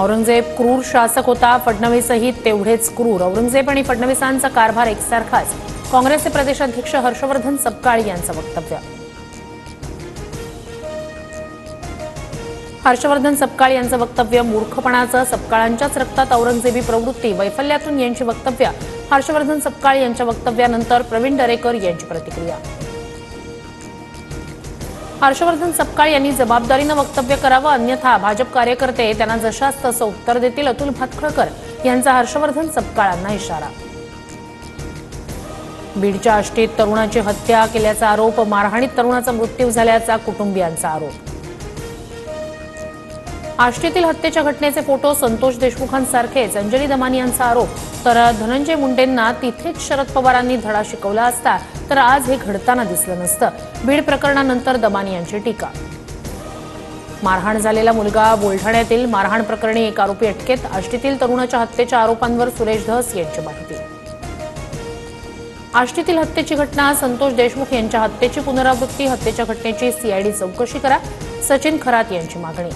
औरंगजेब क्रूर शासक होता, फडणवीसही तेवढेच क्रूर। औरंगजेब आणि फडणवीसांचा कारभार एकसारखाच। काँग्रेसचे प्रदेशाध्यक्ष हर्षवर्धन सपकाळ यांचं वक्तव्य। हर्षवर्धन सपकाळ यांचं वक्तव्य मूर्खपणाचं, सपकाळांच्याच रक्तात औरंगजेबी प्रवृत्ती, वैफल्यातून यांची वक्तव्य। हर्षवर्धन सपकाळ यांच्या वक्तव्यानंतर प्रवीण दरेकर यांची प्रतिक्रिया। हर्षवर्धन सपकाळ यांनी जबाबदारीनं वक्तव्य करावं, अन्यथा भाजप कार्यकर्ते त्यांना जशास तसं उत्तर देतील, अतुल भातखळकर यांचा हर्षवर्धन सपकाळांना इशारा। बीडच्या आष्टीत तरुणाची हत्या केल्याचा आरोप, मारहाणीत तरुणाचा मृत्यू झाल्याचा कुटुंबियांचा आरोप। आष्टीतील हत्येच्या घटनेचे फोटो संतोष देशमुखांसारखेच अंजली दमानी यांचा आरोप। तर धनंजय मुंडेंना तिथेच शरद पवारांनी धडा शिकवला असता तर आज हे घडताना दिसलं नसतं। बीड प्रकरणानंतर दमानी यांची टीका। मारहाण झालेला मुलगा बुलढाण्यातील मारहाण प्रकरणी एक आरोपी अटकेत, आष्टीतील तरुणाच्या हत्येच्या आरोपांवर सुरेश धस यांची माहिती। आष्टीतील हत्येची घटना, संतोष देशमुख यांच्या हत्येची पुनरावृत्ती, हत्येच्या घटनेची सीआयडी चौकशी करा, सचिन खरात यांची मागणी।